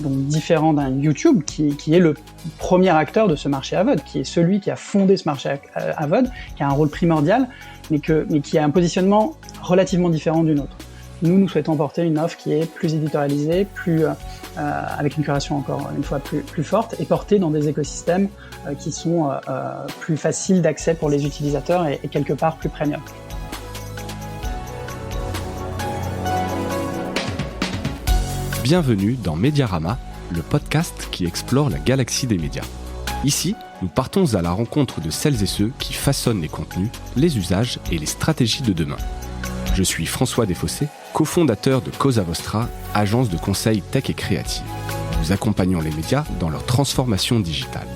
donc différent d'un YouTube qui est le premier acteur de ce marché AVOD, qui est celui qui a fondé ce marché AVOD, qui a un rôle primordial, mais qui a un positionnement relativement différent du nôtre. Nous souhaitons porter une offre qui est plus éditorialisée, avec une curation encore une fois plus forte, et portée dans des écosystèmes qui sont plus faciles d'accès pour les utilisateurs et quelque part plus premium. Bienvenue dans Mediarama, le podcast qui explore la galaxie des médias. Ici, nous partons à la rencontre de celles et ceux qui façonnent les contenus, les usages et les stratégies de demain. Je suis François Desfossés, cofondateur de Cosa Vostra, agence de conseil tech et créative. Nous accompagnons les médias dans leur transformation digitale.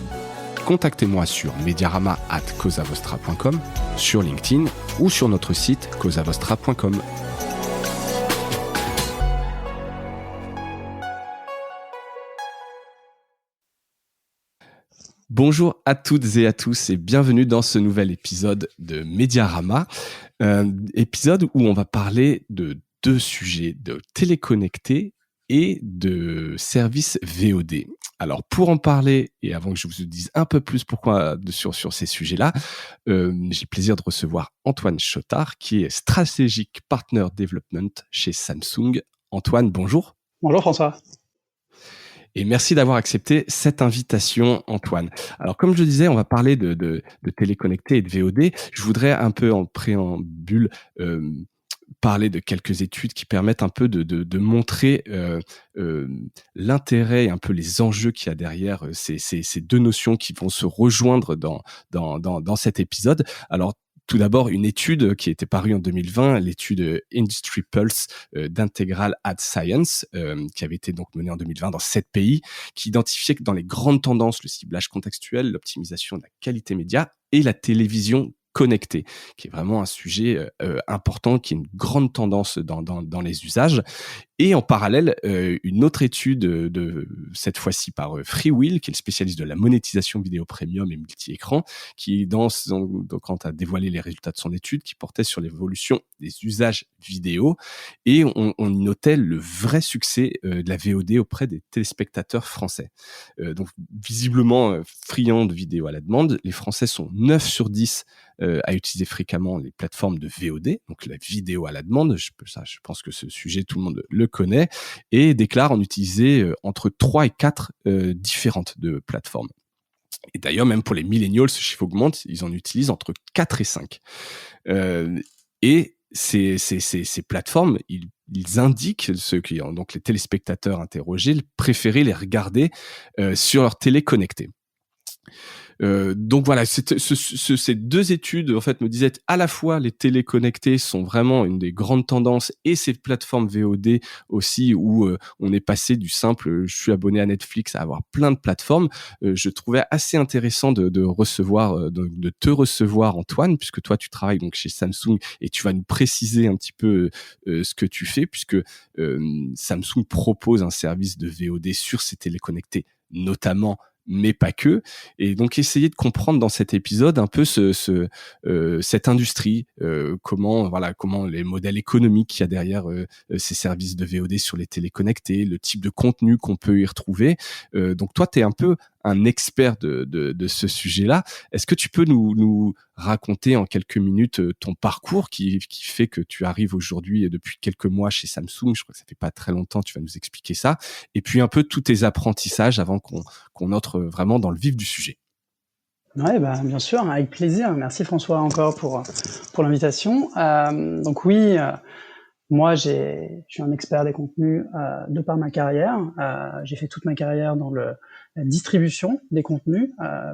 Contactez-moi sur mediarama@cosavostra.com, sur LinkedIn ou sur notre site cosavostra.com. Bonjour à toutes et à tous et bienvenue dans ce nouvel épisode de Mediarama, épisode où on va parler de deux sujets, de téléconnectés et de services VOD. Alors pour en parler, et avant que je vous dise un peu plus pourquoi sur ces sujets-là, j'ai le plaisir de recevoir Antoine Chotard, qui est Strategic Partner Development chez Samsung. Antoine, bonjour. Bonjour François. Et merci d'avoir accepté cette invitation, Antoine. Alors, comme je le disais, on va parler de téléconnectés et de VOD. Je voudrais un peu en préambule parler de quelques études qui permettent un peu de montrer l'intérêt et un peu les enjeux qu'il y a derrière ces deux notions qui vont se rejoindre dans cet épisode. Alors, tout d'abord, une étude qui était parue en 2020, l'étude Industry Pulse d'Integral Ad Science, qui avait été donc menée en 2020 dans 7 pays, qui identifiait que dans les grandes tendances, le ciblage contextuel, l'optimisation de la qualité média et la télévision connectée, qui est vraiment un sujet important, qui est une grande tendance dans les usages. Et en parallèle, une autre étude cette fois-ci par Freewheel, qui est le spécialiste de la monétisation vidéo premium et multi-écran, qui quand a dévoilé les résultats de son étude, qui portait sur l'évolution des usages vidéo, et on y notait le vrai succès de la VOD auprès des téléspectateurs français. Donc visiblement friands de vidéos à la demande, les Français sont 9 sur 10 à utiliser fréquemment les plateformes de VOD, donc la vidéo à la demande. Je pense que ce sujet, tout le monde le connaît, et déclare en utiliser entre 3 et 4 différentes de plateformes. Et d'ailleurs, même pour les millennials, ce chiffre augmente, ils en utilisent entre 4 et 5. Et ces plateformes, ils indiquent ceux qui ont donc les téléspectateurs interrogés, préférer les regarder sur leur télé connectée. Donc voilà, ces deux études en fait me disaient à la fois les téléconnectés sont vraiment une des grandes tendances et ces plateformes VOD aussi où on est passé du simple je suis abonné à Netflix à avoir plein de plateformes. Je trouvais assez intéressant de te recevoir Antoine, puisque toi tu travailles donc chez Samsung et tu vas nous préciser un petit peu ce que tu fais, puisque Samsung propose un service de VOD sur ces téléconnectés notamment, mais pas que. Et donc essayer de comprendre dans cet épisode un peu cette industrie, comment les modèles économiques qu'il y a derrière ces services de VOD sur les téléconnectés, le type de contenu qu'on peut y retrouver. Donc toi, tu es un peu un expert de ce sujet-là. Est-ce que tu peux nous raconter en quelques minutes ton parcours qui fait que tu arrives aujourd'hui depuis quelques mois chez Samsung? Je crois que ça fait pas très longtemps, tu vas nous expliquer ça. Et puis un peu tous tes apprentissages avant qu'on entre vraiment dans le vif du sujet. Ouais, bien sûr, avec plaisir. Merci François encore pour l'invitation. Donc oui, moi je suis un expert des contenus de par ma carrière. J'ai fait toute ma carrière dans la distribution des contenus,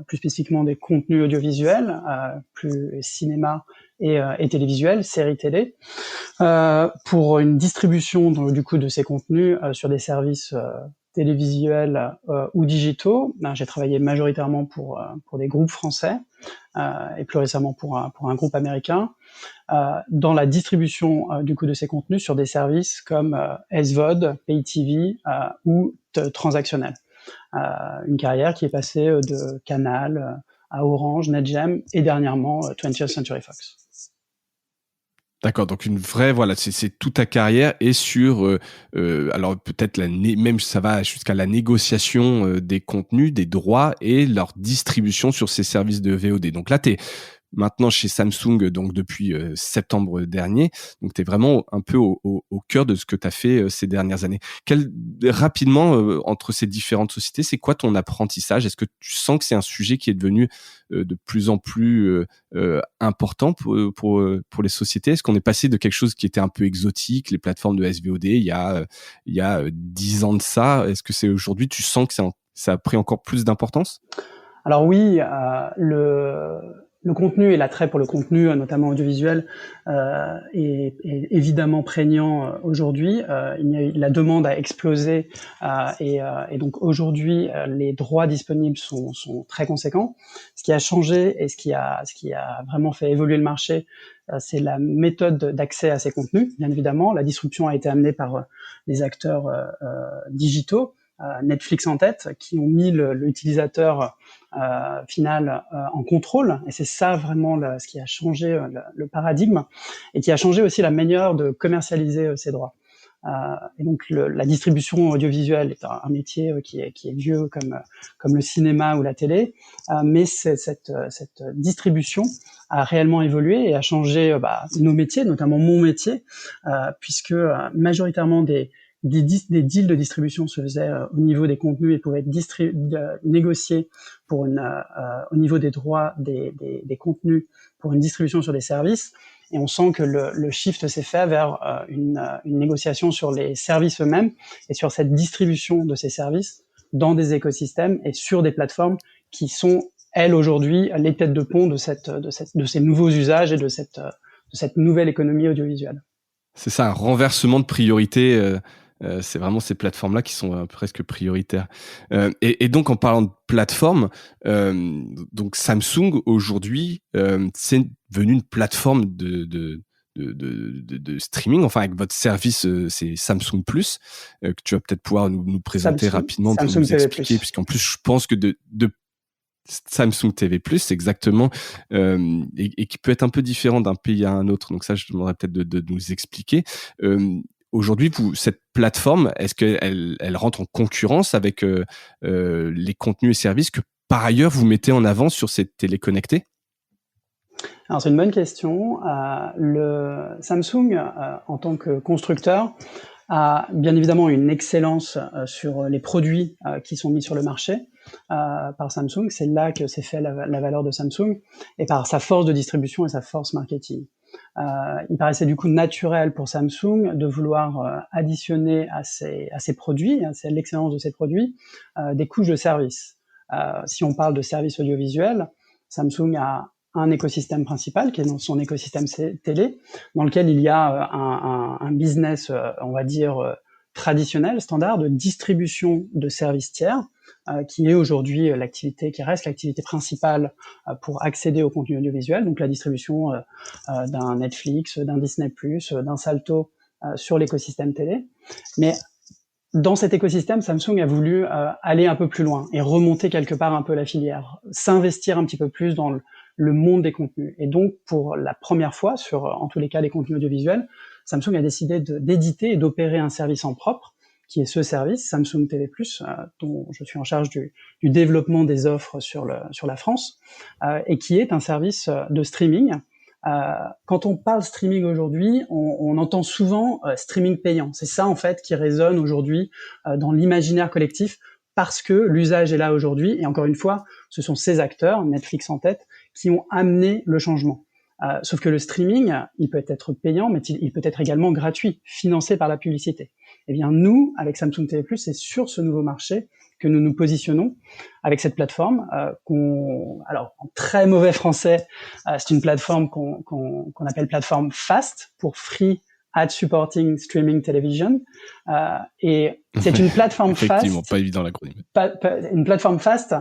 plus spécifiquement des contenus audiovisuels, plus cinéma et télévisuel, séries télé, pour une distribution du coup de ces contenus sur des services télévisuels ou digitaux. J'ai travaillé majoritairement pour des groupes français et plus récemment pour un groupe américain, dans la distribution du coup de ces contenus sur des services comme SVOD, Pay TV ou transactionnel. Une carrière qui est passée de Canal à Orange, NetGem et dernièrement 20th Century Fox. D'accord, donc une vraie, voilà, c'est toute ta carrière et sur, alors peut-être même ça va jusqu'à la négociation, des contenus, des droits et leur distribution sur ces services de VOD. Donc là, tu es maintenant chez Samsung, donc depuis, septembre dernier. Donc tu es vraiment un peu au cœur de ce que tu as fait, ces dernières années. Rapidement, entre ces différentes sociétés, c'est quoi ton apprentissage? Est-ce que tu sens que c'est un sujet qui est devenu, de plus en plus, important pour les sociétés? Est-ce qu'on est passé de quelque chose qui était un peu exotique, les plateformes de SVOD, il y a 10 ans de ça? Est-ce que c'est aujourd'hui, tu sens que ça a pris encore plus d'importance? Alors oui, le contenu et l'attrait pour le contenu, notamment audiovisuel, est évidemment prégnant aujourd'hui. La demande a explosé et donc aujourd'hui, les droits disponibles sont très conséquents. Ce qui a changé et ce qui a vraiment fait évoluer le marché, c'est la méthode d'accès à ces contenus. Bien évidemment, la disruption a été amenée par les acteurs digitaux, Netflix en tête, qui ont mis l'utilisateur final en contrôle, et c'est ça vraiment ce qui a changé le paradigme et qui a changé aussi la manière de commercialiser ces droits. Et donc la distribution audiovisuelle est un métier qui est vieux comme le cinéma ou la télé, mais cette distribution a réellement évolué et a changé nos métiers, notamment mon métier, puisque majoritairement des deals de distribution se faisaient au niveau des contenus et pouvaient être négociés pour au niveau des droits des contenus pour une distribution sur des services. Et on sent que le shift s'est fait vers une négociation sur les services eux-mêmes et sur cette distribution de ces services dans des écosystèmes et sur des plateformes qui sont, elles, aujourd'hui, les têtes de pont de ces nouveaux usages et de cette nouvelle économie audiovisuelle. C'est ça, un renversement de priorité. C'est vraiment ces plateformes-là qui sont presque prioritaires. Et donc, en parlant de plateforme, donc Samsung aujourd'hui, c'est devenu une plateforme de streaming. Enfin, avec votre service, c'est Samsung Plus, que tu vas peut-être pouvoir nous présenter rapidement pour nous expliquer, puisqu'en plus, je pense que de Samsung TV+, exactement, et qui peut être un peu différent d'un pays à un autre. Donc ça, je te demanderais peut-être de nous expliquer. Aujourd'hui, cette plateforme, est-ce qu'elle rentre en concurrence avec les contenus et services que par ailleurs vous mettez en avant sur ces téléconnectés? Alors c'est une bonne question. Le Samsung, en tant que constructeur, a bien évidemment une excellence sur les produits qui sont mis sur le marché par Samsung. C'est là que s'est fait la valeur de Samsung, et par sa force de distribution et sa force marketing. Il paraissait du coup naturel pour Samsung de vouloir additionner à ces produits, c'est l'excellence de ces produits, des couches de services. Si on parle de services audiovisuels, Samsung a un écosystème principal qui est dans son écosystème télé, dans lequel il y a un business, on va dire, traditionnel, standard, de distribution de services tiers, qui est aujourd'hui qui reste l'activité principale pour accéder au contenu audiovisuel, donc la distribution d'un Netflix, d'un Disney+, d'un Salto sur l'écosystème télé. Mais dans cet écosystème, Samsung a voulu aller un peu plus loin et remonter quelque part un peu la filière, s'investir un petit peu plus dans le monde des contenus. Et donc, pour la première fois, en tous les cas, les contenus audiovisuels, Samsung a décidé d'éditer et d'opérer un service en propre, qui est ce service, Samsung TV+, dont je suis en charge du développement des offres sur la France, et qui est un service de streaming. Quand on parle streaming aujourd'hui, on entend souvent streaming payant. C'est ça, en fait, qui résonne aujourd'hui dans l'imaginaire collectif, parce que l'usage est là aujourd'hui. Et encore une fois, ce sont ces acteurs, Netflix en tête, qui ont amené le changement. Sauf que le streaming, il peut être payant, mais il peut être également gratuit, financé par la publicité. Eh bien, nous, avec Samsung TV+, c'est sur ce nouveau marché que nous nous positionnons avec cette plateforme alors en très mauvais français, c'est une plateforme qu'on appelle plateforme FAST, pour Free Ad Supporting Streaming Television, et c'est une plateforme Effectivement, FAST. pas évident l'acronyme. Une plateforme FAST.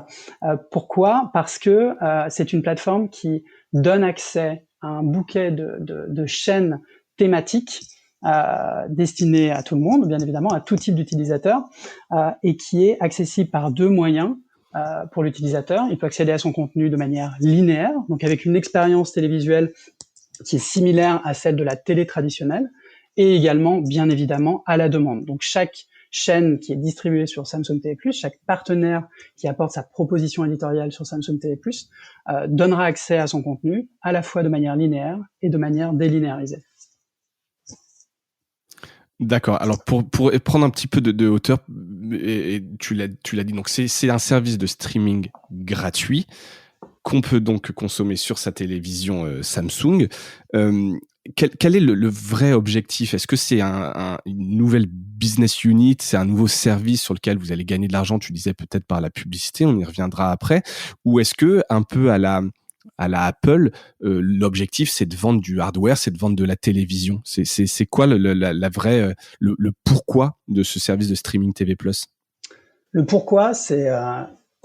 Pourquoi ? Parce que c'est une plateforme qui donne accès à un bouquet de chaînes thématiques destinées à tout le monde, bien évidemment, à tout type d'utilisateur, et qui est accessible par deux moyens. Pour l'utilisateur, il peut accéder à son contenu de manière linéaire, donc avec une expérience télévisuelle qui est similaire à celle de la télé traditionnelle, et également, bien évidemment, à la demande. Donc chaque chaîne qui est distribuée sur Samsung TV+, chaque partenaire qui apporte sa proposition éditoriale sur Samsung TV+, donnera accès à son contenu, à la fois de manière linéaire et de manière délinéarisée. D'accord. Alors pour prendre un petit peu de hauteur, et tu l'as dit, donc c'est un service de streaming gratuit qu'on peut donc consommer sur sa télévision Samsung. Quel est le vrai objectif? Est-ce que c'est une nouvelle business unit? C'est un nouveau service sur lequel vous allez gagner de l'argent? Tu disais peut-être par la publicité, on y reviendra après. Ou est-ce que, un peu à la Apple, l'objectif c'est de vendre du hardware, c'est de vendre de la télévision? C'est quoi la vraie, le pourquoi de ce service de streaming TV+? Le pourquoi, c'est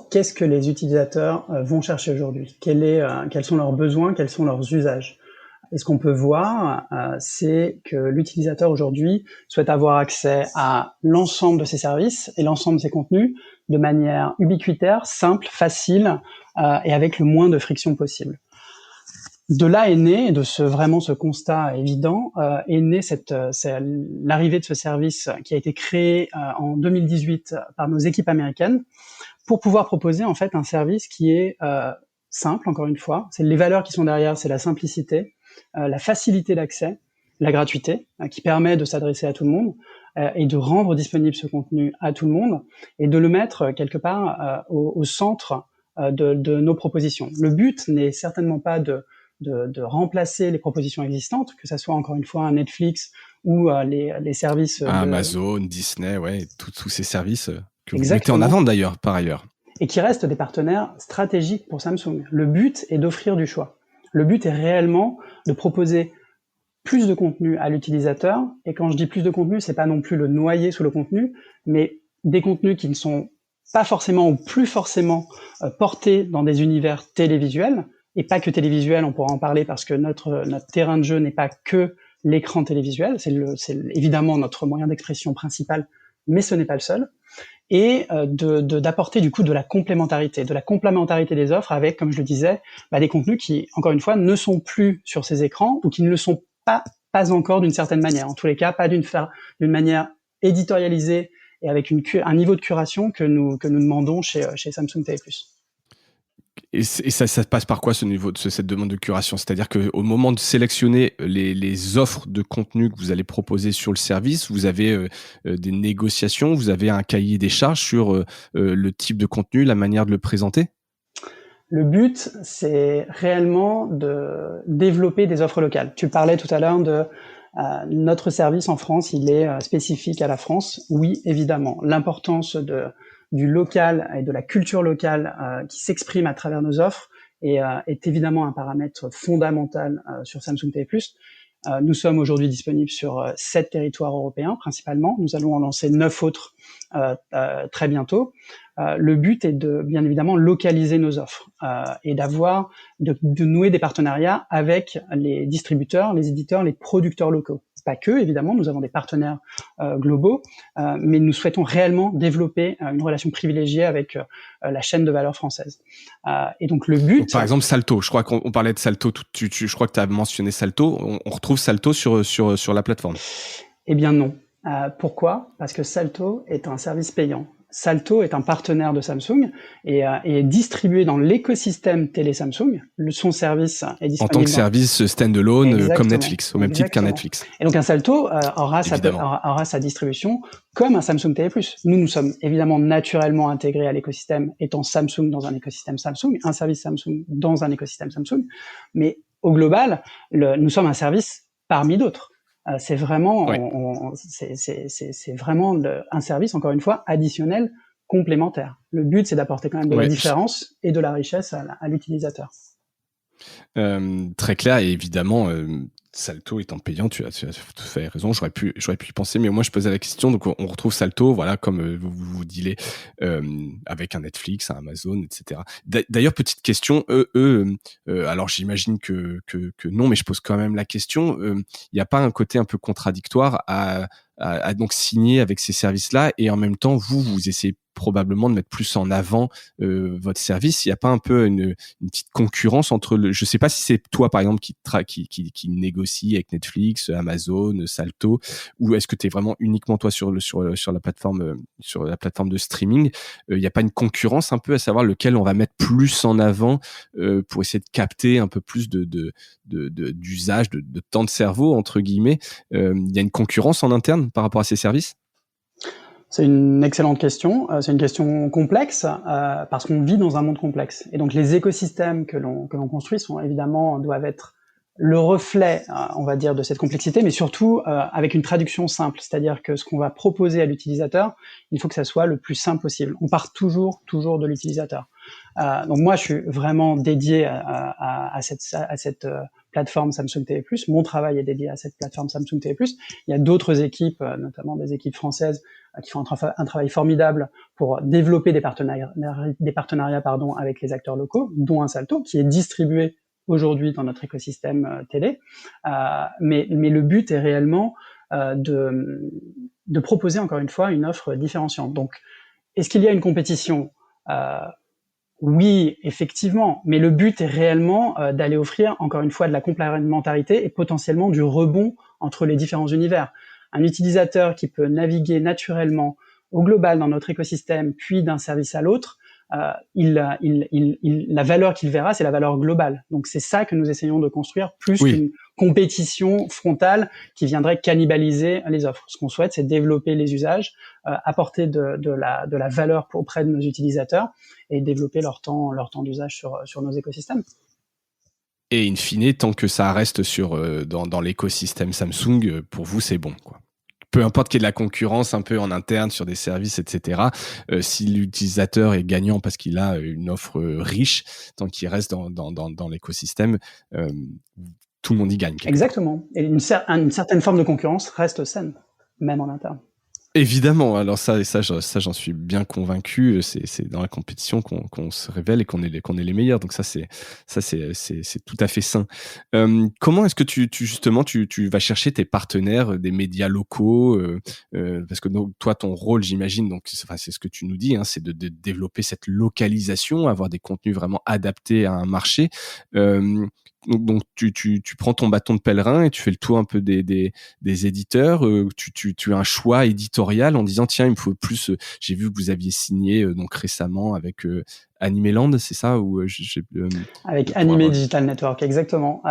qu'est-ce que les utilisateurs vont chercher aujourd'hui? Quels sont leurs besoins? Quels sont leurs usages? Et ce qu'on peut voir, c'est que l'utilisateur aujourd'hui souhaite avoir accès à l'ensemble de ses services et l'ensemble de ses contenus de manière ubiquitaire, simple, facile et avec le moins de friction possible. De là est né, de ce constat évident, est née l'arrivée de ce service qui a été créé en 2018 par nos équipes américaines pour pouvoir proposer en fait un service qui est simple, encore une fois. C'est les valeurs qui sont derrière, c'est la simplicité, la facilité d'accès, la gratuité, qui permet de s'adresser à tout le monde et de rendre disponible ce contenu à tout le monde et de le mettre quelque part au centre de nos propositions. Le but n'est certainement pas de remplacer les propositions existantes, que ça soit encore une fois un Netflix ou les services Amazon, Disney, ouais, tous ces services que vous Exactement. mettez en avant d'ailleurs, par ailleurs. Et qui restent des partenaires stratégiques pour Samsung. Le but est d'offrir du choix. Le but est réellement de proposer plus de contenu à l'utilisateur. Et quand je dis plus de contenu, c'est pas non plus le noyer sous le contenu, mais des contenus qui ne sont pas forcément ou plus forcément portés dans des univers télévisuels, et pas que télévisuels, on pourra en parler parce que notre terrain de jeu n'est pas que l'écran télévisuel, c'est évidemment notre moyen d'expression principal, mais ce n'est pas le seul. Et d'apporter du coup de la complémentarité des offres avec, comme je le disais, des contenus qui, encore une fois, ne sont plus sur ces écrans ou qui ne le sont pas encore d'une certaine manière. En tous les cas, pas d'une manière éditorialisée et avec un niveau de curation que nous demandons chez Samsung TV+. Et ça passe par quoi cette demande de curation? C'est-à-dire qu'au moment de sélectionner les offres de contenu que vous allez proposer sur le service, vous avez des négociations, vous avez un cahier des charges sur le type de contenu, la manière de le présenter? Le but, c'est réellement de développer des offres locales. Tu parlais tout à l'heure de notre service en France, il est spécifique à la France. Oui, évidemment. L'importance du local et de la culture locale qui s'exprime à travers nos offres est évidemment un paramètre fondamental sur Samsung TV+. Nous sommes aujourd'hui disponibles sur 7 territoires européens principalement. Nous allons en lancer 9 autres très bientôt. Le but est de, bien évidemment, localiser nos offres et de nouer des partenariats avec les distributeurs, les éditeurs, les producteurs locaux. Pas que, évidemment, nous avons des partenaires globaux, mais nous souhaitons réellement développer une relation privilégiée avec la chaîne de valeur française. Et donc le but... Donc, par exemple, Salto, je crois qu'on parlait de Salto, je crois que tu as mentionné Salto, on retrouve Salto sur la plateforme. Eh bien non. Pourquoi? Parce que Salto est un service payant. Salto est un partenaire de Samsung et est distribué dans l'écosystème télé Samsung. Son service est disponible en tant que service standalone comme Netflix, au même titre qu'un Netflix. Et donc un Salto aura sa distribution comme un Samsung TV+. Nous sommes évidemment naturellement intégrés à l'écosystème étant Samsung dans un écosystème Samsung, un service Samsung dans un écosystème Samsung, mais au global, nous sommes un service parmi d'autres. C'est vraiment, c'est vraiment un service, encore une fois, additionnel, complémentaire. Le but, c'est d'apporter quand même de la différence et de la richesse à l'utilisateur. Très clair, et évidemment, Salto étant payant, tu as tout à fait raison, j'aurais pu y penser, mais moi je posais la question, donc on retrouve Salto, voilà, comme vous dealez avec un Netflix, un Amazon, etc. D'ailleurs, petite question, alors j'imagine que non, mais je pose quand même la question, il n'y a pas un côté un peu contradictoire à donc signer avec ces services-là, et en même temps, vous essayez probablement de mettre plus en avant votre service. Il n'y a pas un peu une petite concurrence entre je sais pas si c'est toi par exemple qui négocie avec Netflix, Amazon, Salto, ou est-ce que tu es vraiment uniquement toi sur la plateforme de streaming. Il n'y a pas une concurrence un peu à savoir lequel on va mettre plus en avant pour essayer de capter un peu plus d'usage, de temps de cerveau entre guillemets. Il y a une concurrence en interne par rapport à ces services? C'est une excellente question. C'est une question complexe parce qu'on vit dans un monde complexe. Et donc les écosystèmes que l'on construit doivent être le reflet, on va dire, de cette complexité, mais surtout avec une traduction simple. C'est-à-dire que ce qu'on va proposer à l'utilisateur, il faut que ça soit le plus simple possible. On part toujours de l'utilisateur. Donc moi, je suis vraiment dédié à cette plateforme Samsung TV+. Mon travail est dédié à cette plateforme Samsung TV+. Il y a d'autres équipes, notamment des équipes françaises, qui font un travail formidable pour développer des partenariats avec les acteurs locaux, dont un Salto, qui est distribué aujourd'hui dans notre écosystème télé. Mais le but est réellement de proposer, encore une fois, une offre différenciante. Donc, est-ce qu'il y a une compétition? Oui, effectivement, mais le but est réellement d'aller offrir, encore une fois, de la complémentarité et potentiellement du rebond entre les différents univers. Un utilisateur qui peut naviguer naturellement au global dans notre écosystème, puis d'un service à l'autre, la valeur qu'il verra, c'est la valeur globale. Donc c'est ça que nous essayons de construire, plus qu'une compétition frontale qui viendrait cannibaliser les offres. Ce qu'on souhaite, c'est développer les usages, apporter de la valeur auprès de nos utilisateurs et développer leur temps d'usage sur nos écosystèmes. Et in fine, tant que ça reste dans l'écosystème Samsung, pour vous, c'est bon, quoi. Peu importe qu'il y ait de la concurrence un peu en interne sur des services, etc. Si l'utilisateur est gagnant parce qu'il a une offre riche, tant qu'il reste dans l'écosystème, tout le monde y gagne. Exactement. Et une certaine forme de concurrence reste saine, même en interne. Évidemment, alors ça j'en suis bien convaincu. C'est dans la compétition qu'on se révèle et qu'on est les meilleurs. Donc c'est tout à fait sain. Comment est-ce que tu vas chercher tes partenaires des médias locaux, parce que donc, toi ton rôle, j'imagine, donc c'est ce que tu nous dis, hein, c'est de développer cette localisation, avoir des contenus vraiment adaptés à un marché. Donc tu prends ton bâton de pèlerin et tu fais le tour un peu des éditeurs. Tu as un choix éditorial en disant tiens, il me faut plus. J'ai vu que vous aviez signé donc récemment avec Animeland, c'est ça ou avec Anime Digital Network, exactement.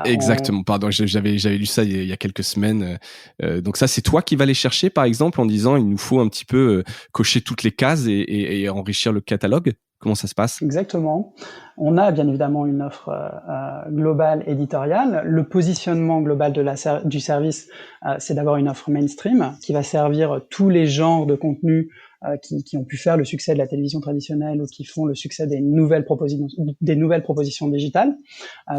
Exactement. Pardon, j'avais lu ça il y a quelques semaines. Donc ça, c'est toi qui vas les chercher, par exemple, en disant il nous faut un petit peu cocher toutes les cases et enrichir le catalogue. Comment ça se passe? Exactement. On a bien évidemment une offre globale éditoriale. Le positionnement global du service, c'est d'avoir une offre mainstream qui va servir tous les genres de contenus qui ont pu faire le succès de la télévision traditionnelle ou qui font le succès des nouvelles propositions digitales.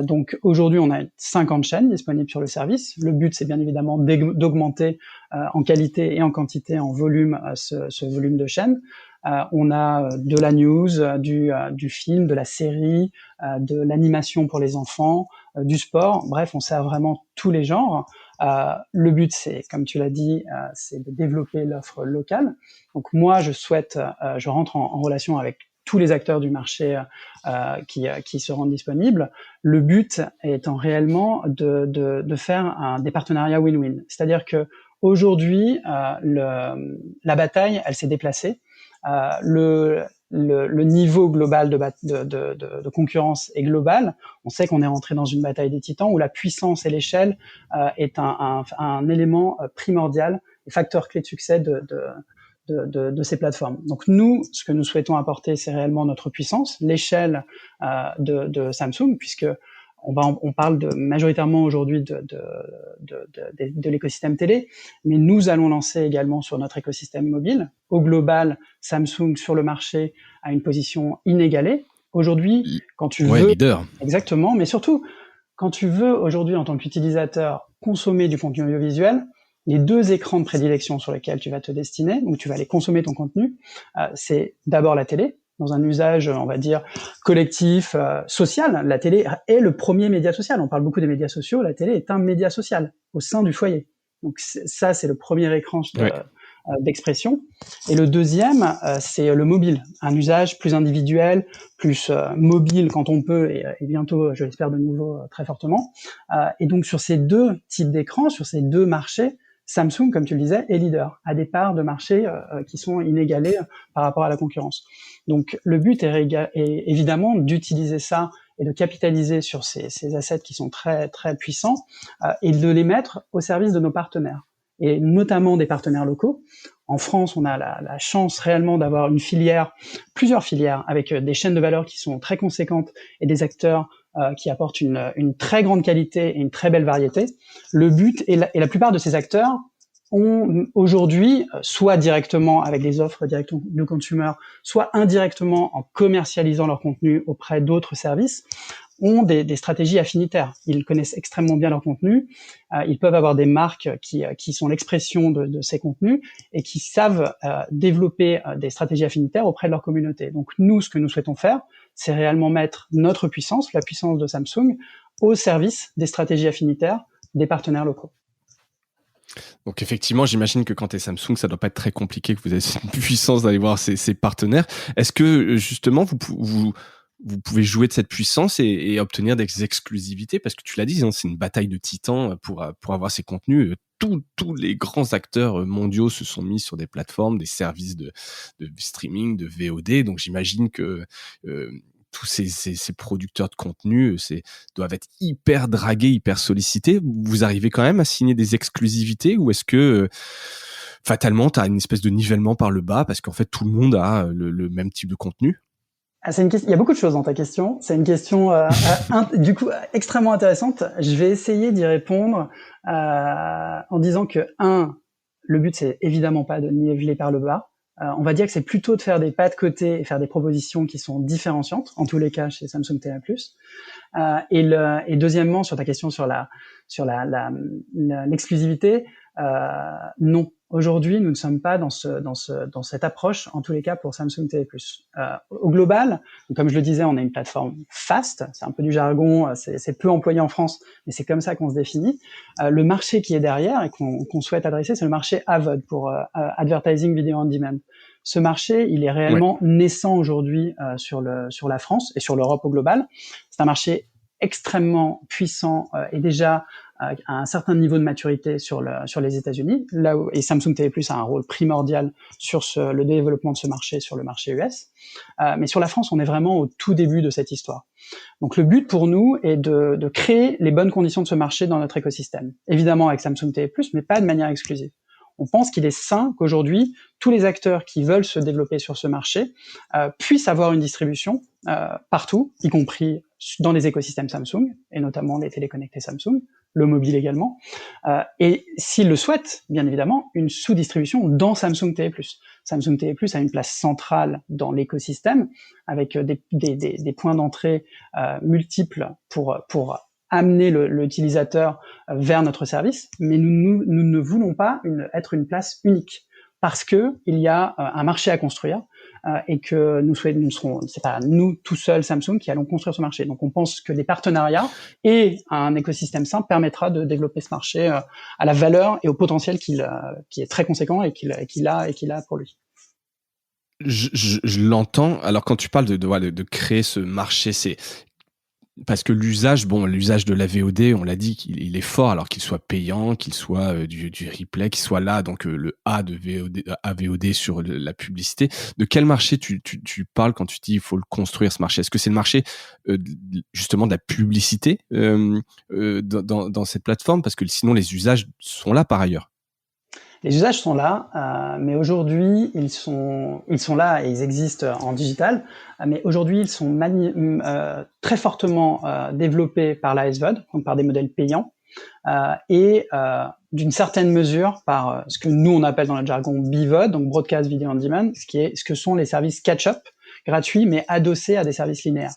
Donc aujourd'hui, on a 50 chaînes disponibles sur le service. Le but, c'est bien évidemment d'augmenter en qualité et en quantité, en volume, ce volume de chaînes. On a de la news, du film, de la série, de l'animation pour les enfants, du sport. Bref, on sert vraiment tous les genres. Le but, c'est, comme tu l'as dit, c'est de développer l'offre locale. Donc moi, je rentre en relation avec tous les acteurs du marché qui se rendent disponibles. Le but étant réellement de faire des partenariats win-win. C'est-à-dire que aujourd'hui, la bataille, elle s'est déplacée. Le niveau global de concurrence est global. On sait qu'on est rentré dans une bataille des titans où la puissance et l'échelle est un élément primordial et facteur clé de succès de ces plateformes. Donc nous, ce que nous souhaitons apporter, c'est réellement notre puissance, l'échelle de Samsung, puisque on parle majoritairement aujourd'hui de l'écosystème télé, mais nous allons lancer également sur notre écosystème mobile. Au global, Samsung sur le marché a une position inégalée. Aujourd'hui, quand tu veux... leader. Exactement, mais surtout, quand tu veux aujourd'hui en tant qu'utilisateur consommer du contenu audiovisuel, les deux écrans de prédilection sur lesquels tu vas te destiner, donc tu vas aller consommer ton contenu, c'est d'abord la télé, dans un usage, on va dire, collectif, social. La télé est le premier média social. On parle beaucoup des médias sociaux. La télé est un média social au sein du foyer. Donc ça, c'est le premier écran d'expression. Et le deuxième, c'est le mobile, un usage plus individuel, plus mobile quand on peut, et bientôt, je l'espère de nouveau très fortement. Et donc sur ces deux types d'écrans, sur ces deux marchés, Samsung, comme tu le disais, est leader, a des parts de marché qui sont inégalées par rapport à la concurrence. Donc le but est évidemment d'utiliser ça et de capitaliser sur ces assets qui sont très très puissants et de les mettre au service de nos partenaires, et notamment des partenaires locaux. En France, on a la chance réellement d'avoir plusieurs filières, avec des chaînes de valeur qui sont très conséquentes et des acteurs qui apportent une très grande qualité et une très belle variété. Le but, et la plupart de ces acteurs ont aujourd'hui, soit directement avec des offres direct to consumer, soit indirectement en commercialisant leur contenu auprès d'autres services, ont des stratégies affinitaires. Ils connaissent extrêmement bien leur contenu, ils peuvent avoir des marques qui sont l'expression de ces contenus et qui savent développer des stratégies affinitaires auprès de leur communauté. Donc nous, ce que nous souhaitons faire, c'est réellement mettre notre puissance, la puissance de Samsung, au service des stratégies affinitaires des partenaires locaux. Donc effectivement, j'imagine que quand tu es Samsung, ça doit pas être très compliqué, que vous avez cette puissance d'aller voir ces partenaires. Est-ce que justement, vous pouvez jouer de cette puissance et obtenir des exclusivités? Parce que tu l'as dit, hein, c'est une bataille de titans pour avoir ces contenus. Tous les grands acteurs mondiaux se sont mis sur des plateformes, des services de streaming, de VOD. Donc j'imagine que tous ces producteurs de contenu doivent être hyper dragués, hyper sollicités. Vous arrivez quand même à signer des exclusivités, ou est-ce que fatalement tu as une espèce de nivellement par le bas parce qu'en fait tout le monde a le même type de contenu? Il y a beaucoup de choses dans ta question. C'est une question du coup extrêmement intéressante. Je vais essayer d'y répondre en disant que le but c'est évidemment pas de niveler par le bas. On va dire que c'est plutôt de faire des pas de côté et faire des propositions qui sont différenciantes, en tous les cas chez Samsung TV+. Et deuxièmement, sur ta question sur l'exclusivité, non. Aujourd'hui, nous ne sommes pas dans cette approche, en tous les cas pour Samsung TV+. Au global, comme je le disais, on a une plateforme fast, c'est un peu du jargon, c'est peu employé en France, mais c'est comme ça qu'on se définit. Le marché qui est derrière et qu'on souhaite adresser, c'est le marché AVOD, pour Advertising Video on Demand. Ce marché, il est réellement naissant aujourd'hui sur la France et sur l'Europe au global. C'est un marché extrêmement puissant et déjà à un certain niveau de maturité sur les États-Unis, et Samsung TV+ a un rôle primordial sur le développement de ce marché sur le marché US. Mais sur la France, on est vraiment au tout début de cette histoire. Donc le but pour nous est de créer les bonnes conditions de ce marché dans notre écosystème. Évidemment avec Samsung TV+, mais pas de manière exclusive. On pense qu'il est sain qu'aujourd'hui, tous les acteurs qui veulent se développer sur ce marché puissent avoir une distribution partout, y compris dans les écosystèmes Samsung, et notamment les téléconnectés Samsung, le mobile également, et s'ils le souhaitent, bien évidemment, une sous-distribution dans Samsung TV+. Samsung TV+ a une place centrale dans l'écosystème, avec des points d'entrée multiples pour amener l'utilisateur vers notre service, mais nous ne voulons pas être une place unique, parce que il y a un marché à construire, et que c'est pas nous tout seuls Samsung qui allons construire ce marché. Donc on pense que des partenariats et un écosystème sain permettra de développer ce marché à la valeur et au potentiel qui est très conséquent et qu'il a pour lui. Je l'entends. Alors quand tu parles de créer ce marché, c'est parce que l'usage de la VOD, on l'a dit, qu'il est fort, alors qu'il soit payant, qu'il soit du replay, qu'il soit là, donc le A de VOD sur la publicité. De quel marché tu parles quand tu dis il faut le construire, ce marché? Est-ce que c'est le marché justement de la publicité dans cette plateforme? Parce que sinon les usages sont là par ailleurs. Les usages sont là, mais aujourd'hui ils sont là et ils existent en digital, mais aujourd'hui ils sont très fortement développés par la SVOD, donc par des modèles payants, et d'une certaine mesure par ce que nous on appelle dans le jargon BVOD, donc Broadcast Video on Demand, ce que sont les services catch-up gratuits mais adossés à des services linéaires.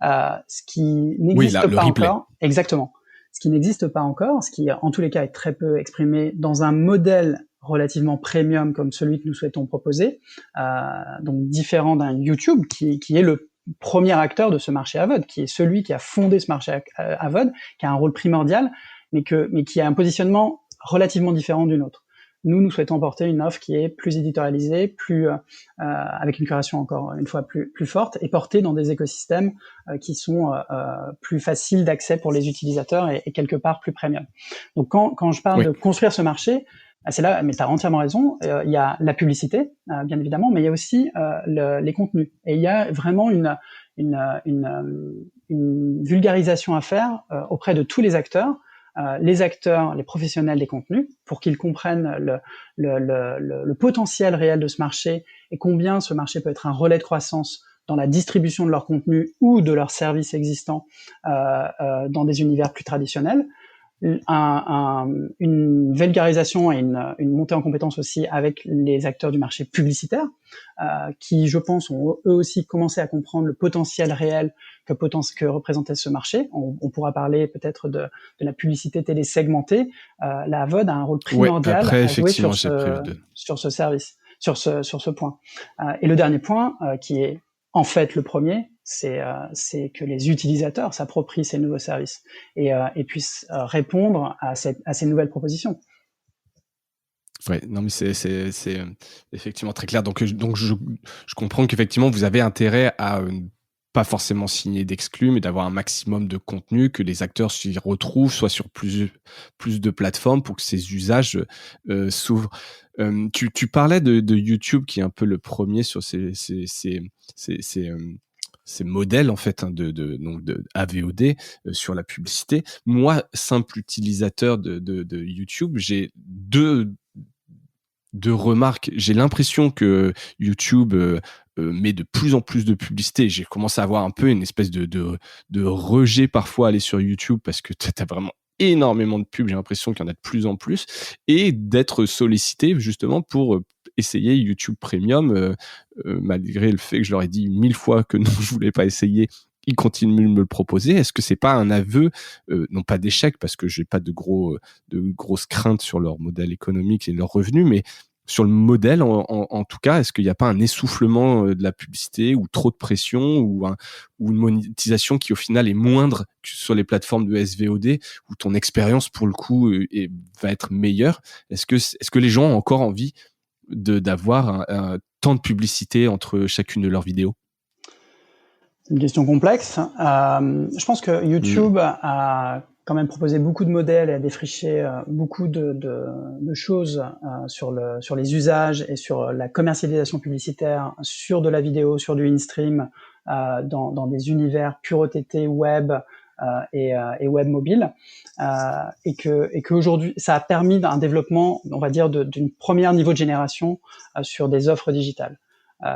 Ce qui n'existe pas encore. Exactement. Ce qui n'existe pas encore, ce qui en tous les cas est très peu exprimé dans un modèle relativement premium comme celui que nous souhaitons proposer, donc différent d'un YouTube qui est le premier acteur de ce marché AVOD, qui est celui qui a fondé ce marché AVOD, qui a un rôle primordial, mais qui a un positionnement relativement différent du nôtre. Nous souhaitons apporter une offre qui est plus éditorialisée, plus avec une curation encore une fois plus forte, et portée dans des écosystèmes qui sont plus faciles d'accès pour les utilisateurs et quelque part plus premium. Donc quand je parle de construire ce marché, c'est là, mais tu as entièrement raison, il y a la publicité, bien évidemment, mais il y a aussi les contenus. Et il y a vraiment une vulgarisation à faire auprès de tous les acteurs, les professionnels des contenus, pour qu'ils comprennent le potentiel réel de ce marché et combien ce marché peut être un relais de croissance dans la distribution de leurs contenus ou de leurs services existants dans des univers plus traditionnels. Une vulgarisation et une montée en compétence aussi avec les acteurs du marché publicitaire, qui, je pense, ont eux aussi commencé à comprendre le potentiel réel que représentait ce marché. On pourra parler peut-être de la publicité télésegmentée. La VOD a un rôle primordial à jouer sur ce service, sur ce point. Et le dernier point, qui est en fait le premier, c'est que les utilisateurs s'approprient ces nouveaux services et puissent répondre à ces nouvelles propositions. Ouais, non mais c'est effectivement très clair. Donc je comprends qu'effectivement vous avez intérêt à pas forcément signer d'exclus, mais d'avoir un maximum de contenu, que les acteurs s'y retrouvent, soit sur plus de plateformes pour que ces usages s'ouvrent. Tu parlais de YouTube qui est un peu le premier sur ces modèles en fait donc de AVOD sur la publicité. Moi, simple utilisateur de YouTube, j'ai deux remarques. J'ai l'impression que YouTube met de plus en plus de publicité. J'ai commencé à avoir un peu une espèce de rejet parfois à aller sur YouTube parce que t'as vraiment énormément de pubs. J'ai l'impression qu'il y en a de plus en plus, et d'être sollicité justement pour essayer YouTube Premium, malgré le fait que je leur ai dit 1000 fois que non, je voulais pas essayer. Ils continuent de me le proposer. Est-ce que c'est pas un aveu, non pas d'échec, parce que j'ai pas de grosses craintes sur leur modèle économique et leurs revenus, mais sur le modèle en tout cas, est-ce qu'il n'y a pas un essoufflement de la publicité, ou trop de pression, ou une monétisation qui au final est moindre que sur les plateformes de SVOD, où ton expérience pour le coup va être meilleure? Est-ce que les gens ont encore envie d'avoir un temps de publicité entre chacune de leurs vidéos? Une question complexe. Je pense que YouTube a quand même proposé beaucoup de modèles et a défriché beaucoup de choses sur les usages et sur la commercialisation publicitaire, sur de la vidéo, sur du in-stream, dans des univers pure OTT, web et web mobile, et que aujourd'hui ça a permis un développement, on va dire, d'une première niveau de génération sur des offres digitales.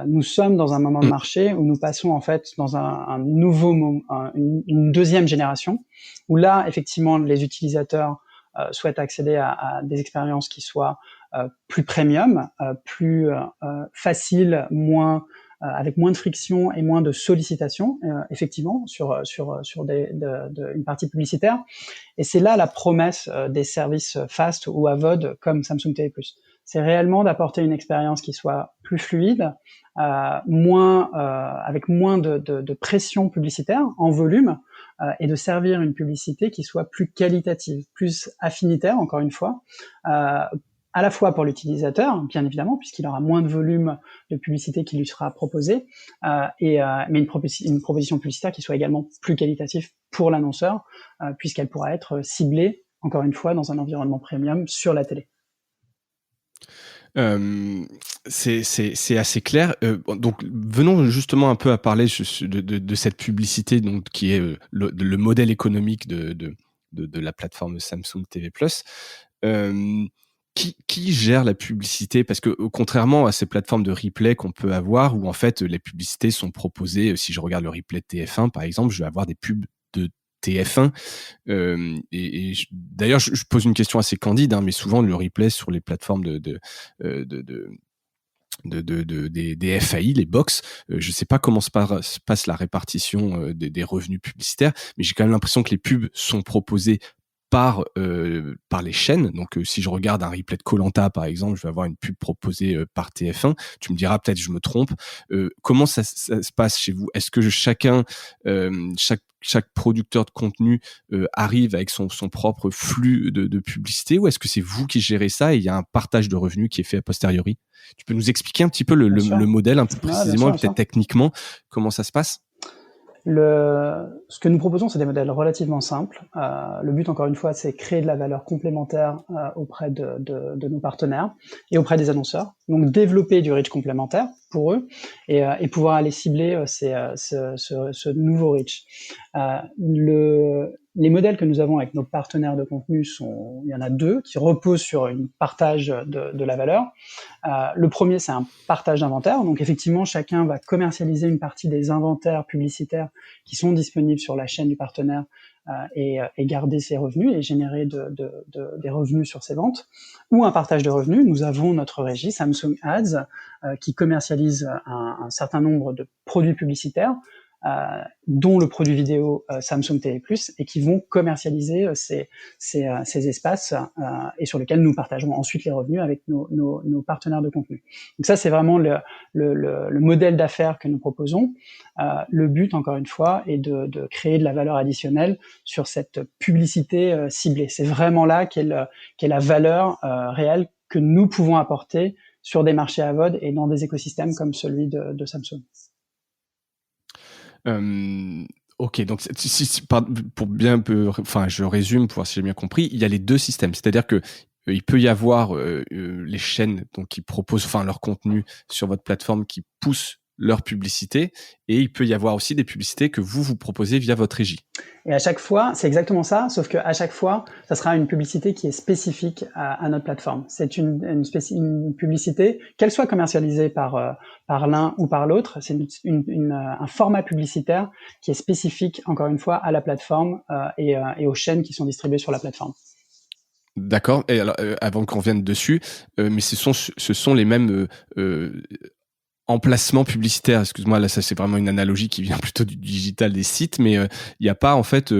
Nous sommes dans un moment de marché où nous passons en fait dans un nouveau moment, une deuxième génération, où là, effectivement, les utilisateurs souhaitent accéder à des expériences qui soient plus premium, plus faciles, avec moins de friction et moins de sollicitations, effectivement, sur une partie publicitaire. Et c'est là la promesse des services fast ou AVOD comme Samsung TV+. C'est réellement d'apporter une expérience qui soit plus fluide, avec moins de pression publicitaire en volume, et de servir une publicité qui soit plus qualitative, plus affinitaire, encore une fois, à la fois pour l'utilisateur, bien évidemment, puisqu'il aura moins de volume de publicité qui lui sera proposé, mais une proposition publicitaire qui soit également plus qualitative pour l'annonceur, puisqu'elle pourra être ciblée, encore une fois, dans un environnement premium sur la télé. C'est assez clair. Donc, venons justement un peu à parler de cette publicité, donc qui est le modèle économique de la plateforme Samsung TV+. Qui gère la publicité? Parce que contrairement à ces plateformes de replay qu'on peut avoir, où en fait les publicités sont proposées, si je regarde le replay de TF1 par exemple, je vais avoir des pubs de TF1. D'ailleurs, je pose une question assez candide, mais souvent le replay sur les plateformes des FAI, les box, je sais pas comment se passe la répartition des revenus publicitaires, mais j'ai quand même l'impression que les pubs sont proposées par les chaînes. Donc, si je regarde un replay de Koh-Lanta, par exemple, je vais avoir une pub proposée par TF1. Tu me diras peut-être je me trompe. Comment ça se passe chez vous? Est-ce que chaque producteur de contenu arrive avec son propre flux de publicité, ou est-ce que c'est vous qui gérez ça et il y a un partage de revenus qui est fait a posteriori? Tu peux nous expliquer un petit peu le modèle un peu précisément, et peut-être techniquement, comment ça se passe? Ce que nous proposons, c'est des modèles relativement simples. Le but, encore une fois, c'est créer de la valeur complémentaire auprès de nos partenaires et auprès des annonceurs. Donc, développer du reach complémentaire pour eux et pouvoir aller cibler ce nouveau reach. Les modèles que nous avons avec nos partenaires de contenu il y en a deux qui reposent sur un partage de la valeur. Le premier, c'est un partage d'inventaire. Donc, effectivement, chacun va commercialiser une partie des inventaires publicitaires qui sont disponibles sur la chaîne du partenaire et garder ses revenus et générer des revenus sur ses ventes. Ou un partage de revenus. Nous avons notre régie Samsung Ads qui commercialise un certain nombre de produits publicitaires, dont le produit vidéo Samsung TV+, et qui vont commercialiser ces espaces et sur lesquels nous partageons ensuite les revenus avec nos partenaires de contenu. Donc ça, c'est vraiment le modèle d'affaires que nous proposons. Le but, encore une fois, est de créer de la valeur additionnelle sur cette publicité ciblée. C'est vraiment là qu'est la valeur réelle que nous pouvons apporter sur des marchés à VOD et dans des écosystèmes comme celui de Samsung. Ok, donc pour bien je résume pour voir si j'ai bien compris, il y a les deux systèmes, c'est-à-dire que il peut y avoir les chaînes donc qui proposent leur contenu sur votre plateforme, qui poussent leur publicité, et il peut y avoir aussi des publicités que vous proposez via votre régie. Et à chaque fois, c'est exactement ça, sauf qu'à chaque fois, ça sera une publicité qui est spécifique à notre plateforme. C'est une publicité, qu'elle soit commercialisée par l'un ou par l'autre, c'est un format publicitaire qui est spécifique, encore une fois, à la plateforme et aux chaînes qui sont distribuées sur la plateforme. D'accord. Et alors, avant qu'on revienne dessus, mais ce sont les mêmes emplacement publicitaire. Excuse-moi, là, ça c'est vraiment une analogie qui vient plutôt du digital des sites, mais il n'y a pas en fait,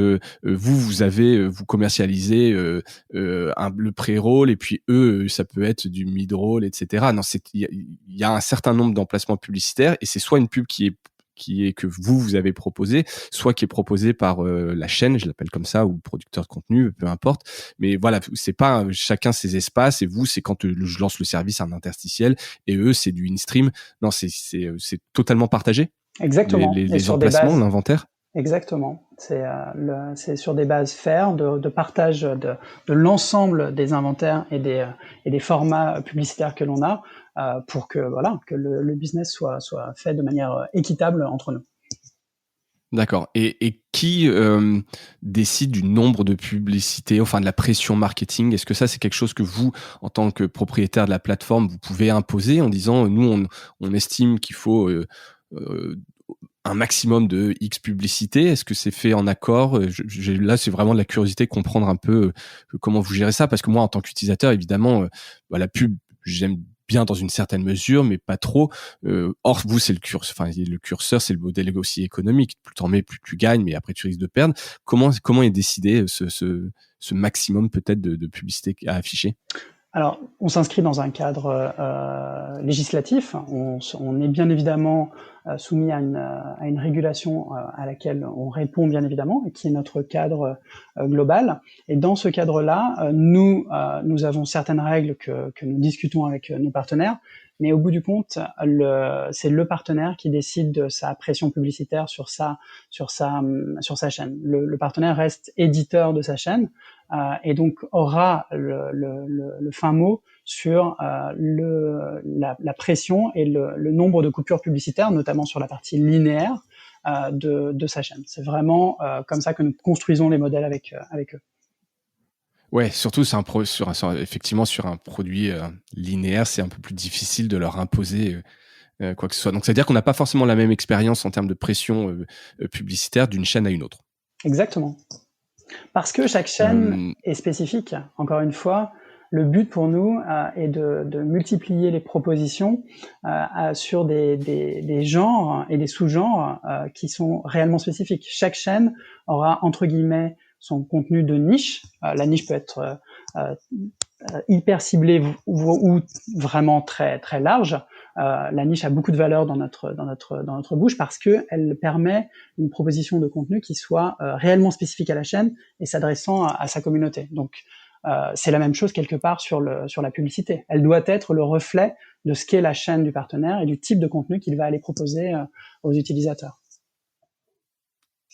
vous commercialisez le pré-roll, et puis ça peut être du mid-roll, etc. Non, il y a un certain nombre d'emplacements publicitaires, et c'est soit une pub qui est que vous avez proposé, soit qui est proposé par la chaîne, je l'appelle comme ça, ou le producteur de contenu, peu importe. Mais voilà, c'est pas chacun ses espaces, et vous, c'est quand je lance le service, un interstitiel, et eux, c'est du in-stream. Non, c'est totalement partagé. Exactement. Les emplacements, l'inventaire. Exactement. C'est sur des bases faires de partage de l'ensemble des inventaires et des formats publicitaires que l'on a pour que le business soit fait de manière équitable entre nous. D'accord. Et qui décide du nombre de publicités, de la pression marketing? Est-ce que ça, c'est quelque chose que vous, en tant que propriétaire de la plateforme, vous pouvez imposer en disant, nous, on estime qu'il faut un maximum de X publicité? Est-ce que c'est fait en accord? Là, c'est vraiment de la curiosité, comprendre un peu comment vous gérez ça, parce que moi, en tant qu'utilisateur, évidemment, la pub, j'aime bien dans une certaine mesure, mais pas trop. Or, vous, c'est le curseur, c'est le modèle aussi économique. Plus t'en mets, plus tu gagnes, mais après tu risques de perdre. Comment est décidé ce maximum peut-être de publicité à afficher? Alors, on s'inscrit dans un cadre législatif. On est bien évidemment soumis à une régulation à laquelle on répond bien évidemment, et qui est notre cadre global. Et dans ce cadre-là, nous avons certaines règles que nous discutons avec nos partenaires, mais au bout du compte, c'est le partenaire qui décide de sa pression publicitaire sur sa chaîne. Le partenaire reste éditeur de sa chaîne. Et donc aura le fin mot sur la pression et le nombre de coupures publicitaires, notamment sur la partie linéaire de sa chaîne. C'est vraiment comme ça que nous construisons les modèles avec eux. Ouais, surtout effectivement sur un produit linéaire, c'est un peu plus difficile de leur imposer quoi que ce soit. Donc, c'est-à-dire qu'on n'a pas forcément la même expérience en termes de pression publicitaire d'une chaîne à une autre. Exactement. Parce que chaque chaîne est spécifique. Encore une fois, le but pour nous est de multiplier les propositions sur des genres et des sous-genres qui sont réellement spécifiques. Chaque chaîne aura, entre guillemets, son contenu de niche. La niche peut être hyper ciblée ou vraiment très très large. La niche a beaucoup de valeur dans notre bouche parce que elle permet une proposition de contenu qui soit réellement spécifique à la chaîne et s'adressant à sa communauté. Donc c'est la même chose quelque part sur la publicité. Elle doit être le reflet de ce qu'est la chaîne du partenaire et du type de contenu qu'il va aller proposer aux utilisateurs.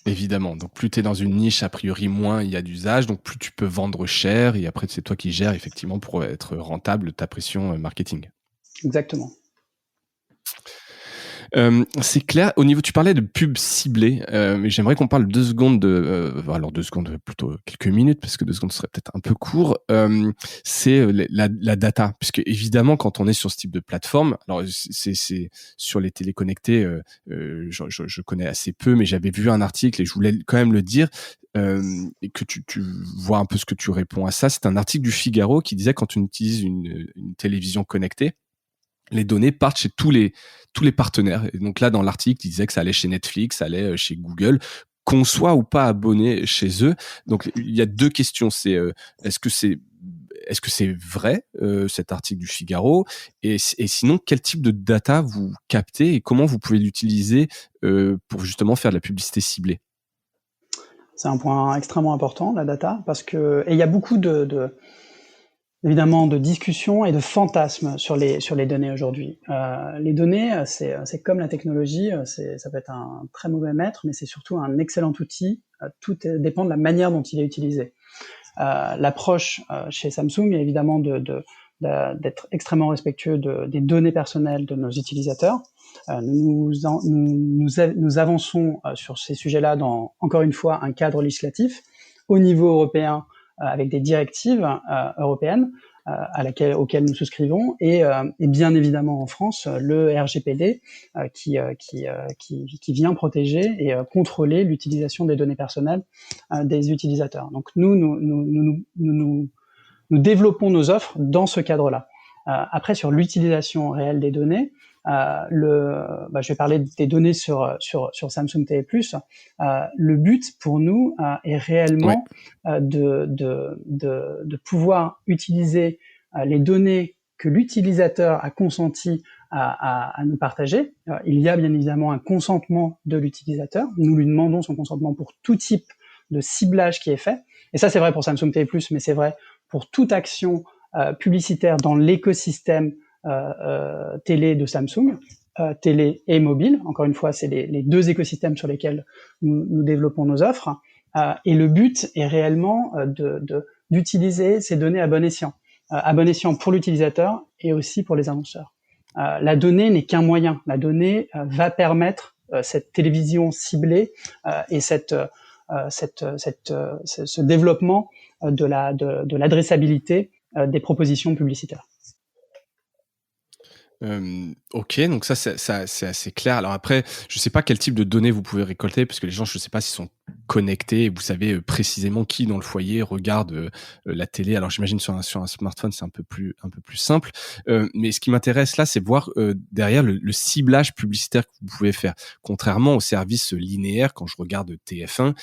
Évidemment. Donc, plus tu es dans une niche, a priori, moins il y a d'usage. Donc, plus tu peux vendre cher. Et après, c'est toi qui gères, effectivement, pour être rentable, ta pression marketing. Exactement. C'est clair. Au niveau, tu parlais de pub ciblée, mais j'aimerais qu'on parle 2 secondes alors 2 secondes, plutôt quelques minutes, parce que 2 secondes serait peut-être un peu court. C'est la data, puisque évidemment, quand on est sur ce type de plateforme, alors c'est sur les téléconnectés, je connais assez peu, mais j'avais vu un article et je voulais quand même le dire. Et que tu vois un peu ce que tu réponds à ça. C'est un article du Figaro qui disait quand tu utilises une télévision connectée, les données partent chez tous les partenaires. Et donc là, dans l'article, il disait que ça allait chez Netflix, ça allait chez Google, qu'on soit ou pas abonné chez eux. Donc il y a 2 questions. C'est est-ce que c'est vrai, cet article du Figaro, et sinon quel type de data vous captez et comment vous pouvez l'utiliser pour justement faire de la publicité ciblée? C'est un point extrêmement important, la data, parce que et il y a beaucoup évidemment de discussions et de fantasmes sur les données aujourd'hui. Les données, c'est comme la technologie, ça peut être un très mauvais maître, mais c'est surtout un excellent outil. Tout dépend de la manière dont il est utilisé. L'approche chez Samsung est évidemment d'être extrêmement respectueux des données personnelles de nos utilisateurs. Nous avançons sur ces sujets-là dans, encore une fois, un cadre législatif au niveau européen avec des directives européennes auxquelles nous souscrivons et bien évidemment en France le RGPD qui vient protéger et contrôler l'utilisation des données personnelles des utilisateurs. Donc nous développons nos offres dans ce cadre-là. Après, sur l'utilisation réelle des données, je vais parler des données sur Samsung TV+. Le but pour nous est réellement de pouvoir utiliser les données que l'utilisateur a consenti à nous partager. Il y a bien évidemment un consentement de l'utilisateur. Nous lui demandons son consentement pour tout type de ciblage qui est fait. Et ça, c'est vrai pour Samsung TV+, mais c'est vrai pour toute action publicitaire dans l'écosystème télé de Samsung, télé et mobile. Encore une fois, c'est les 2 écosystèmes sur lesquels nous développons nos offres. Et le but est réellement d'utiliser ces données à bon escient pour l'utilisateur et aussi pour les annonceurs. La donnée n'est qu'un moyen. La donnée va permettre cette télévision ciblée et ce développement de l'adressabilité des propositions publicitaires. Ok, donc ça c'est assez clair. Alors après, je sais pas quel type de données vous pouvez récolter, parce que les gens, je sais pas s'ils sont connectés et vous savez précisément qui dans le foyer regarde la télé. Alors j'imagine sur un smartphone c'est un peu plus simple. Mais ce qui m'intéresse là, c'est voir derrière le ciblage publicitaire que vous pouvez faire. Contrairement aux services linéaires, quand je regarde TF1,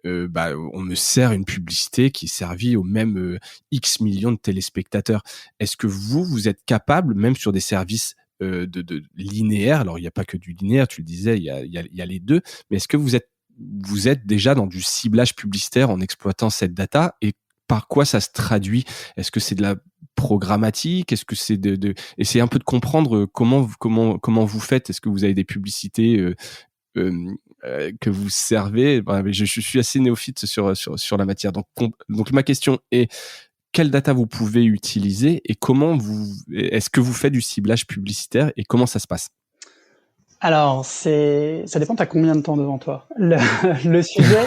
on me sert une publicité qui est servie aux mêmes X millions de téléspectateurs. Est-ce que vous êtes capable, même sur des services de linéaire, alors il n'y a pas que du linéaire, tu le disais, il y a les 2, mais est-ce que vous êtes déjà dans du ciblage publicitaire en exploitant cette data, et par quoi ça se traduit? Est-ce que c'est de la programmatique? Est-ce que c'est essayer un peu de comprendre comment vous faites? Est-ce que vous avez des publicités que vous servez? Je suis assez néophyte sur la matière. Donc ma question est, quelle data vous pouvez utiliser et est-ce que vous faites du ciblage publicitaire et comment ça se passe? Alors, ça dépend, t'as combien de temps devant toi? Le sujet,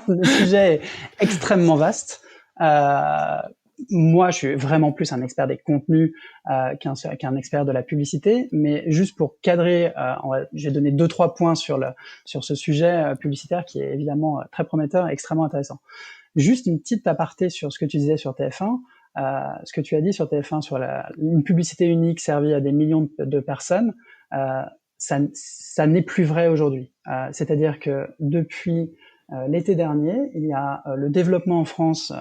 le sujet est extrêmement vaste. Moi, je suis vraiment plus un expert des contenus qu'un expert de la publicité, mais juste pour cadrer, j'ai donné 2-3 points sur ce sujet publicitaire qui est évidemment très prometteur et extrêmement intéressant. Juste une petite aparté sur ce que tu disais sur TF1. Ce que tu as dit sur TF1 sur une publicité unique servie à des millions de personnes, ça n'est plus vrai aujourd'hui. C'est-à-dire que depuis l'été dernier, il y a le développement en France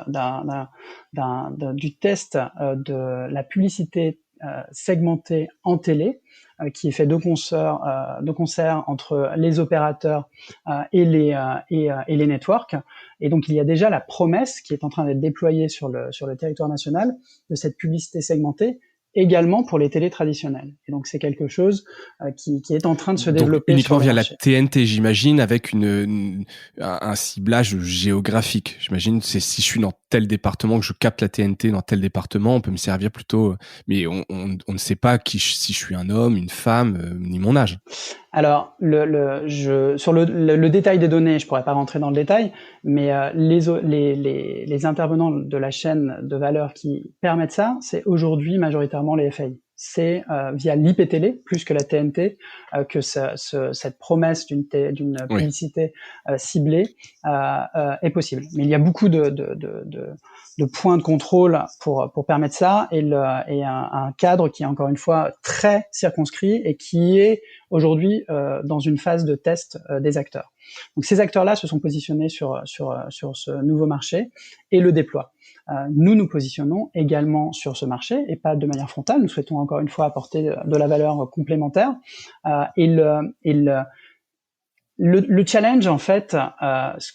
du test de la publicité segmentée en télé, qui est fait de concert entre les opérateurs et les networks. Et donc, il y a déjà la promesse qui est en train d'être déployée sur le territoire national de cette publicité segmentée, également pour les télés traditionnelles. Et donc, c'est quelque chose qui est en train de se développer. Donc, uniquement sur le via marché. La TNT, j'imagine, avec un ciblage géographique. J'imagine, c'est si je suis dans tel département, que je capte la TNT dans tel département, on peut me servir plutôt. Mais on ne sait pas si je suis un homme, une femme, ni mon âge. Alors, sur le détail des données, je pourrais pas rentrer dans le détail, mais les intervenants de la chaîne de valeur qui permettent ça, c'est aujourd'hui majoritairement les FAI. C'est via l'IPTV, plus que la TNT, que cette promesse d'une publicité ciblée est possible. Mais il y a beaucoup de points de contrôle pour permettre ça, et un cadre qui est encore une fois très circonscrit et qui est aujourd'hui dans une phase de test des acteurs. Donc ces acteurs-là se sont positionnés sur ce nouveau marché et le déploient. Nous positionnons également sur ce marché, et pas de manière frontale. Nous souhaitons encore une fois apporter de la valeur complémentaire. Le challenge, en fait,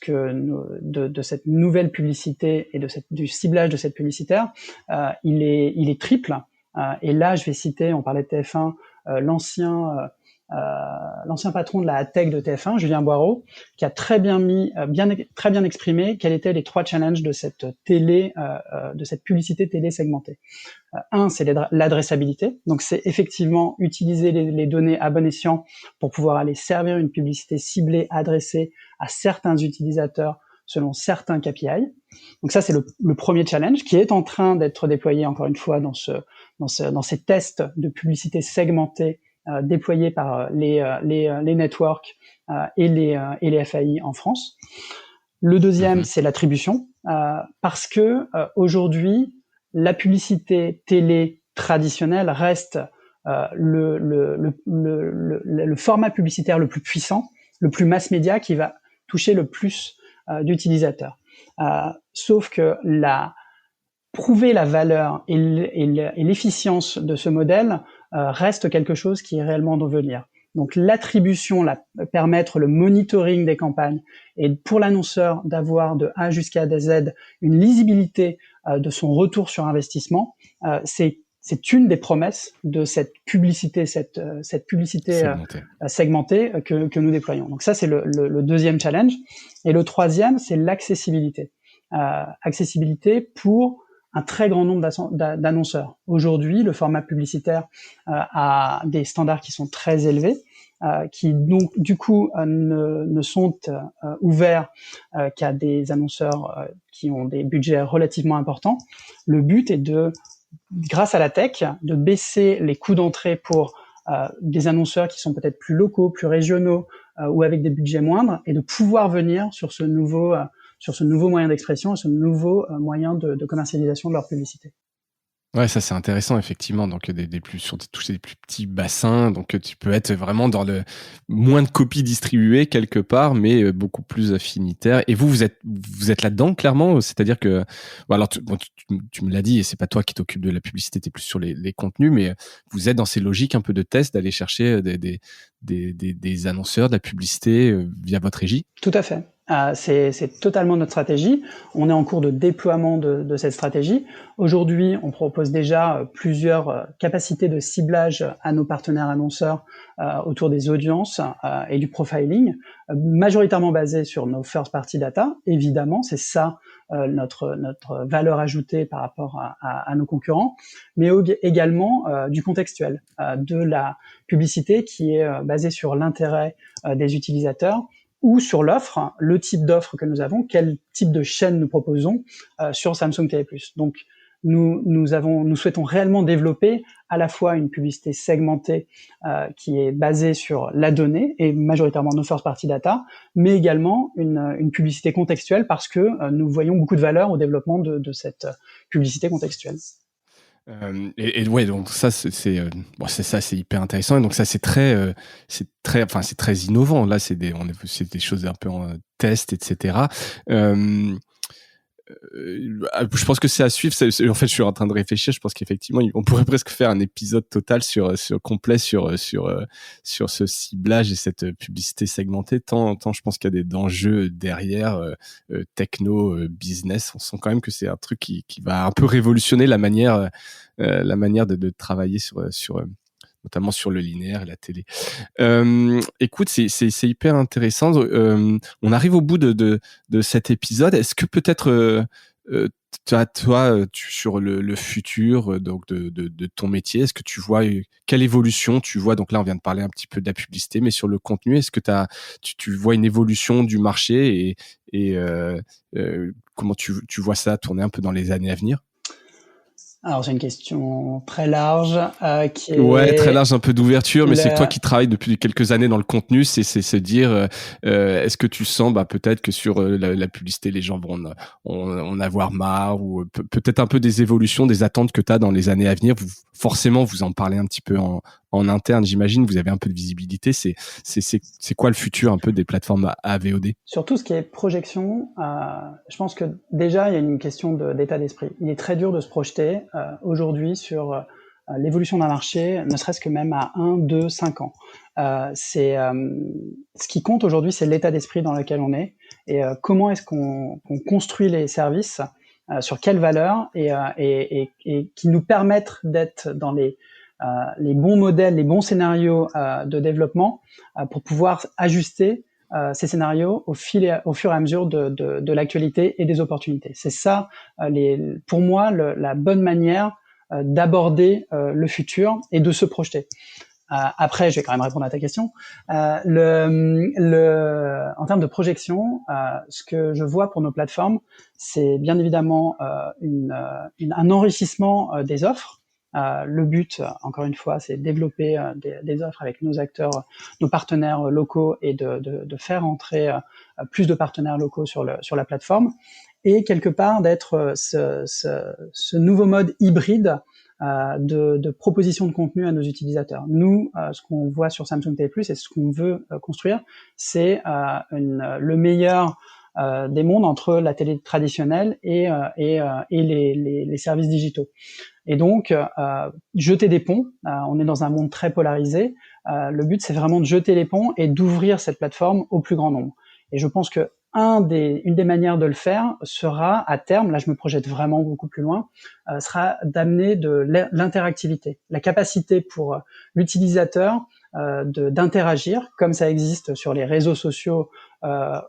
de cette nouvelle publicité et du ciblage de cette publicitaire, il est triple. Et là, je vais citer, on parlait de TF1, l'ancien patron de la tech de TF1, Julien Boirault, qui a très bien exprimé quels étaient les 3 challenges de cette de cette publicité télé segmentée. Un, c'est l'adressabilité. Donc, c'est effectivement utiliser les données à bon escient pour pouvoir aller servir une publicité ciblée, adressée à certains utilisateurs selon certains KPI. Donc ça, c'est le premier challenge qui est en train d'être déployé, encore une fois, dans ces tests de publicité segmentée déployés par les networks et les FAI en France. Le deuxième, c'est l'attribution, parce que aujourd'hui, la publicité télé traditionnelle reste le format publicitaire le plus puissant, le plus mass média, qui va toucher le plus d'utilisateurs. Sauf que prouver la valeur et l'efficience de ce modèle reste quelque chose qui est réellement en devenir. Donc l'attribution, permettre le monitoring des campagnes, et pour l'annonceur d'avoir de A jusqu'à Z une lisibilité de son retour sur investissement, c'est une des promesses de cette publicité, cette publicité segmentée que nous déployons. Donc ça, c'est le deuxième challenge. Et le troisième, c'est l'accessibilité. Accessibilité pour un très grand nombre d'annonceurs. Aujourd'hui, le format publicitaire a des standards qui sont très élevés, qui donc du coup ne sont ouverts qu'à des annonceurs qui ont des budgets relativement importants. Le but est grâce à la tech, de baisser les coûts d'entrée pour des annonceurs qui sont peut-être plus locaux, plus régionaux ou avec des budgets moindres, et de pouvoir venir sur ce nouveau moyen d'expression et ce nouveau moyen de commercialisation de leur publicité. Ouais, ça c'est intéressant effectivement. Donc toucher des plus petits bassins, donc tu peux être vraiment dans le moins de copies distribuées quelque part, mais beaucoup plus affinitaire. Et vous êtes là-dedans clairement, c'est-à-dire que alors tu me l'as dit, et c'est pas toi qui t'occupes de la publicité, t'es plus sur les contenus, mais vous êtes dans ces logiques un peu de test, d'aller chercher des annonceurs, de la publicité via votre régie. Tout à fait. C'est totalement notre stratégie. On est en cours de déploiement de cette stratégie. Aujourd'hui, on propose déjà plusieurs capacités de ciblage à nos partenaires annonceurs autour des audiences et du profiling, majoritairement basé sur nos first-party data. Évidemment, c'est ça notre valeur ajoutée par rapport à nos concurrents, mais également du contextuel, de la publicité qui est basée sur l'intérêt des utilisateurs, ou sur l'offre, le type d'offre que nous avons, quel type de chaîne nous proposons sur Samsung TV+. Donc, nous souhaitons réellement développer à la fois une publicité segmentée qui est basée sur la donnée et majoritairement nos first-party data, mais également une publicité contextuelle, parce que nous voyons beaucoup de valeur au développement de cette publicité contextuelle. Et ouais, donc ça, bon, c'est hyper intéressant. Et donc ça, c'est très innovant. Là, c'est des choses un peu en test, etc. Je pense que c'est à suivre. En fait, je suis en train de réfléchir. Je pense qu'effectivement, on pourrait presque faire un épisode total complet sur ce ciblage et cette publicité segmentée. Tant je pense qu'il y a d'enjeux derrière, techno, business. On sent quand même que c'est un truc qui va un peu révolutionner la manière de travailler sur notamment sur le linéaire et la télé. Écoute, c'est hyper intéressant. On arrive au bout de cet épisode. Est-ce que peut-être sur le futur donc de ton métier, est-ce que tu vois quelle évolution tu vois? Donc là, on vient de parler un petit peu de la publicité, mais sur le contenu, est-ce que tu vois une évolution du marché et comment tu vois ça tourner un peu dans les années à venir? Alors, c'est une question très large qui Ouais, très est large, un peu d'ouverture, mais c'est toi le... qui travailles depuis quelques années dans le contenu, c'est se dire, est-ce que tu sens, peut-être que sur la publicité, les gens vont en avoir marre, ou peut-être un peu des évolutions, des attentes que tu as dans les années à venir. Forcément, vous en parlez un petit peu en interne, j'imagine, vous avez un peu de visibilité. C'est quoi le futur un peu des plateformes AVOD? Sur tout ce qui est projection, je pense que déjà, il y a une question d'état d'esprit. Il est très dur de se projeter aujourd'hui sur l'évolution d'un marché, ne serait-ce que même à 1, 2, 5 ans. Ce qui compte aujourd'hui, c'est l'état d'esprit dans lequel on est et comment est-ce qu'on construit les services, sur quelles valeurs et qui nous permettent d'être dans les bons modèles, les bons scénarios de développement pour pouvoir ajuster ces scénarios au fur et à mesure de l'actualité et des opportunités. C'est ça, pour moi, la bonne manière d'aborder le futur et de se projeter. Après, je vais quand même répondre à ta question. En termes de projection, ce que je vois pour nos plateformes, c'est bien évidemment un enrichissement des offres. Le but, encore une fois, c'est de développer des offres avec nos acteurs, nos partenaires locaux et de faire entrer plus de partenaires locaux sur la plateforme. Et quelque part, d'être ce nouveau mode hybride de proposition de contenu à nos utilisateurs. Nous, ce qu'on voit sur Samsung TV+, et ce qu'on veut construire, c'est le meilleur des mondes entre la télé traditionnelle et les services digitaux. Et donc, jeter des ponts. On est dans un monde très polarisé. Le but, c'est vraiment de jeter les ponts et d'ouvrir cette plateforme au plus grand nombre. Et je pense que une des manières de le faire sera, à terme, là je me projette vraiment beaucoup plus loin, sera d'amener de l'interactivité, la capacité pour l'utilisateur d'interagir, comme ça existe sur les réseaux sociaux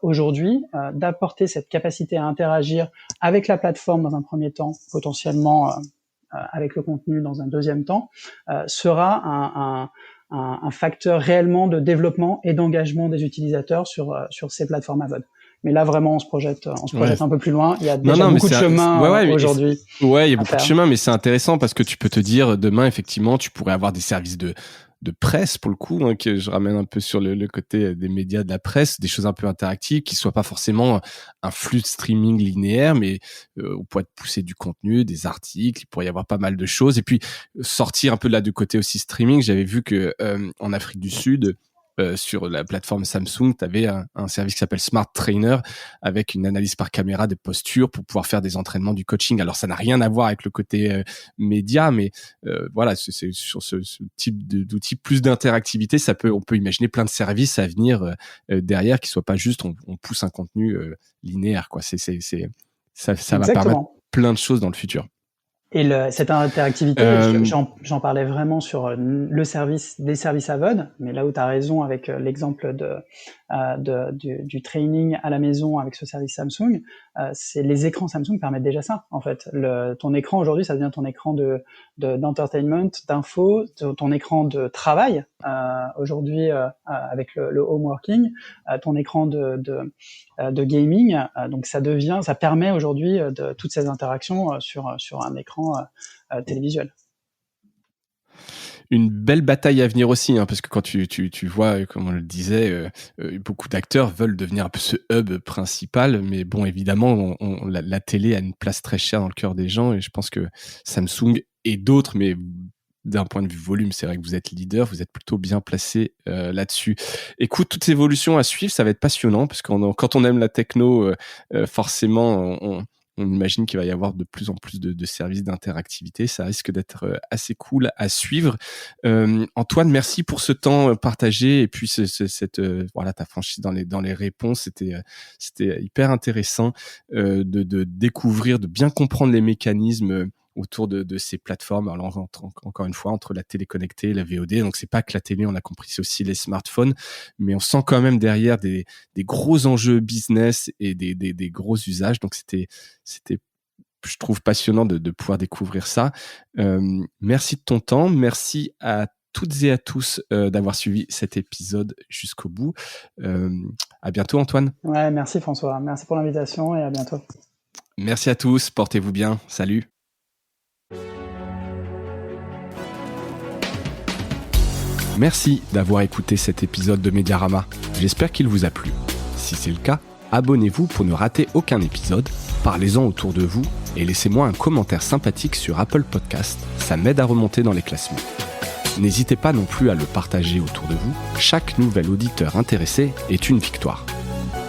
aujourd'hui, d'apporter cette capacité à interagir avec la plateforme dans un premier temps, potentiellement avec le contenu dans un deuxième temps, sera un facteur réellement de développement et d'engagement des utilisateurs sur ces plateformes AVOD. Mais là, vraiment, on se projette un peu plus loin. Il y a déjà beaucoup de chemin aujourd'hui. Ouais, il y a beaucoup de chemin, mais c'est intéressant parce que tu peux te dire, demain, effectivement, tu pourrais avoir des services de presse, pour le coup, que je ramène un peu sur le côté des médias de la presse, des choses un peu interactives, qui soient pas forcément un flux de streaming linéaire, mais on pourrait te pousser du contenu, des articles, il pourrait y avoir pas mal de choses. Et puis, sortir un peu là du côté aussi streaming, j'avais vu que en Afrique du Sud, sur la plateforme Samsung, tu avais un service qui s'appelle Smart Trainer avec une analyse par caméra des postures pour pouvoir faire des entraînements du coaching. Alors, ça n'a rien à voir avec le côté média, mais voilà, c'est sur ce type d'outils, plus d'interactivité, on peut imaginer plein de services à venir derrière qui soient pas juste on pousse un contenu linéaire, quoi. Ça va permettre plein de choses dans le futur. Et cette interactivité, j'en parlais vraiment sur des services AVOD, mais là où tu as raison avec l'exemple du training à la maison avec ce service Samsung, c'est les écrans Samsung permettent déjà ça, en fait. Ton écran aujourd'hui, ça devient ton écran d'entertainment, d'info, ton écran de travail, aujourd'hui avec le home working, ton écran de gaming, donc ça permet aujourd'hui de toutes ces interactions sur un écran télévisuel. Une belle bataille à venir aussi, parce que quand tu vois, comme on le disait, beaucoup d'acteurs veulent devenir un peu ce hub principal, mais bon, évidemment, la télé a une place très chère dans le cœur des gens, et je pense que Samsung et d'autres, mais d'un point de vue volume, c'est vrai que vous êtes leader, vous êtes plutôt bien placé là-dessus. Écoute, toute évolution à suivre, ça va être passionnant, parce que quand on aime la techno, forcément, on imagine qu'il va y avoir de plus en plus de services d'interactivité. Ça risque d'être assez cool à suivre. Antoine, merci pour ce temps partagé, et puis voilà, ta franchise dans les réponses, c'était hyper intéressant de découvrir, de bien comprendre les mécanismes autour de ces plateformes. Alors, encore une fois, entre la télé connectée et la VOD. Donc, c'est pas que la télé, on a compris, c'est aussi les smartphones. Mais on sent quand même derrière des gros enjeux business et des gros usages. Donc, c'était, je trouve, passionnant de pouvoir découvrir ça. Merci de ton temps. Merci à toutes et à tous d'avoir suivi cet épisode jusqu'au bout. À bientôt, Antoine. Ouais, merci François. Merci pour l'invitation et à bientôt. Merci à tous. Portez-vous bien. Salut. Merci d'avoir écouté cet épisode de Mediarama. J'espère qu'il vous a plu. Si c'est le cas, abonnez-vous pour ne rater aucun épisode, parlez-en autour de vous et laissez-moi un commentaire sympathique sur Apple Podcast, ça m'aide à remonter dans les classements. N'hésitez pas non plus à le partager autour de vous, chaque nouvel auditeur intéressé est une victoire.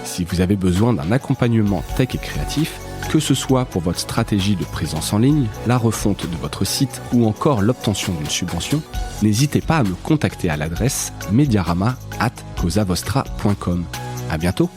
Si vous avez besoin d'un accompagnement tech et créatif, que ce soit pour votre stratégie de présence en ligne, la refonte de votre site ou encore l'obtention d'une subvention, n'hésitez pas à me contacter à l'adresse mediarama@cosavostra.com. À bientôt!